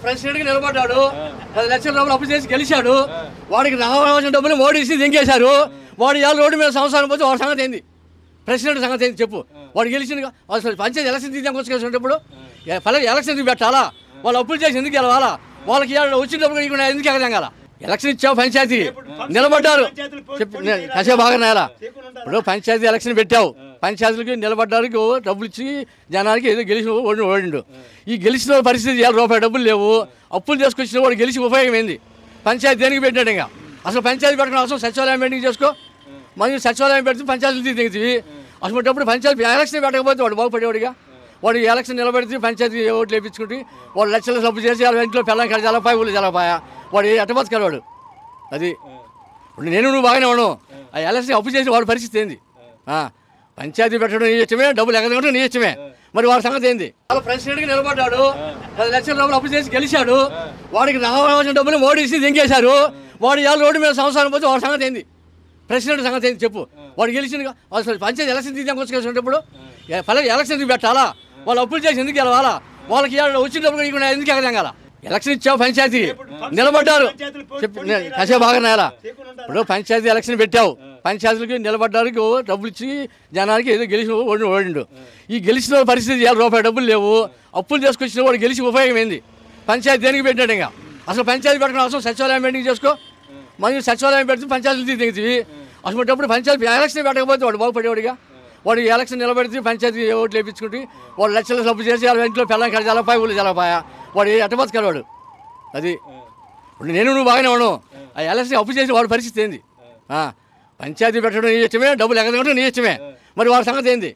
President గా నిలబడ్డాడు. 10 లక్షల రూపాయలు అప్పు చేసి గెలిచాడు. వాడికి రావాల్సిన డబ్బులు మోడీ ఇచ్చి దింకేశారు. వాడు ఇవాళ రోడ్డు మీద సంవత్సరం పోతే వాడి సంగతి ఏంది? ప్రెసిడెంట్ సంగతి ఏంది చెప్పు. వాడు గెలిచింది అసలు పంచాయతీ ఎలక్షన్ తీసుకొచ్చేటప్పుడు ఎలక్షన్ పెట్టాలా? వాళ్ళు అప్పులు చేసి ఎందుకు గెలవాలా? వాళ్ళకి వచ్చిన డబ్బులు ఎందుకు ఎగదంగాల? ఎలక్షన్ ఇచ్చావు, పంచాయతీ నిలబడ్డారు. కాసేపు బాగా నేల ఇప్పుడు పంచాయతీ ఎలక్షన్ పెట్టావు, పంచాయతీలకి నిలబడ్డానికి డబ్బులు ఇచ్చి జనానికి ఏదో గెలిచి ఓడిండు. ఈ గెలిచిన పరిస్థితి రూపాయి డబ్బులు లేవు, అప్పులు చేసుకొచ్చిన వాడు గెలిచి ఉపయోగం ఏంది? పంచాయతీ దేనికి పెట్టాడు? ఇంకా అసలు పంచాయతీ పెట్టడం అవసరం. సచివాలయం పెయింటింగ్ చేసుకో, మరి సచివాలయం పెడితే పంచాయతీలు దిగుతుంది. అసలు పంచాయతీ ఎలక్షన్ పెట్టకపోతే వాడు బాగుపడేవాడిగా. వాడు ఎలక్షన్ నిలబెడితే పంచాయతీ ఓట్లు వేయించుకుంటే వాడు లక్షల సబ్బు చేసి వాళ్ళ ఇంట్లో పిల్లలు కలిసి జలపాయ ఊళ్ళు జలపాయ వాడు ఎట్ట బతకాడు. అది నేను నువ్వు బాగానే ఉన్నావు. ఆ ఎలక్షన్ అప్పు చేసి వాడి పరిస్థితి ఏంది? పంచాయతీ పెట్టడం నీ ఇష్టమే, డబ్బులు ఎగదగడం నీ ఇష్టమే, మరి వాడి సంగతి ఏంది? ప్రెసిడెంట్ గా నిలబడ్డాడు. 10 లక్షల రూపాయలు అప్పు చేసి గెలిచాడు. వాడికి రావాల్సిన డబ్బులు మోడీ ఇచ్చి దింకేశారు. వాడు ఇవాళ రోడ్డు మీద సంవత్సరం పోతే వాడి సంగతి ఏంది? ప్రెసిడెంట్ సంగతి ఏంది చెప్పు. వాడు గెలిచింది అసలు పంచాయతీ ఎలక్షన్ తీసుకొచ్చేటప్పుడు ఎలక్షన్ పెట్టాలా? వాళ్ళు అప్పులు చేసి ఎందుకు గెలవాలా? వాళ్ళకి వచ్చిన డబ్బులు ఎందుకు ఎగదంగాల? ఎలక్షన్ ఇచ్చావు, పంచాయతీ నిలబడ్డారు. కాసేపు బాగా నేల ఇప్పుడు పంచాయతీ ఎలక్షన్ పెట్టావు, పంచాయతీలకి నిలబడ్డానికి డబ్బులు ఇచ్చి జనానికి ఏదో గెలిచి ఓడిండు. ఈ గెలిచిన పరిస్థితి రూపాయి డబ్బులు లేవు, అప్పులు చేసుకొచ్చిన వాడు గెలిచి ఉపయోగం ఏంది? పంచాయతీ దేనికి పెట్టాడు? ఇంకా అసలు పంచాయతీ పెట్టడం అవసరం. సచివాలయం పెయింటింగ్ చేసుకో, మరి సచివాలయం పెడితే పంచాయతీలు దిగుతుంది. అసలు పంచాయతీ ఎలక్షన్ పెట్టకపోతే వాడు బాగుపడేవాడిగా. వాడు ఎలక్షన్ నిలబెడితే పంచాయతీ ఓట్లు వేయించుకుంటే వాడు లక్షల సబ్బు చేసి వాళ్ళ ఇంట్లో పిల్లలు కలిసి జలపాయ ఊళ్ళు జలపాయ వాడు ఎట్ట బతకాడు వాడు. అది నేను నువ్వు బాగానే ఉన్నావు. ఆ ఎలక్షన్ అప్పు చేసి వాడి పరిస్థితి ఏంది? పంచాయతీ పెట్టడం నీ ఇష్టమే, డబ్బులు ఎగదగడం నీ ఇష్టమే, మరి వాడి సంగతి ఏంది?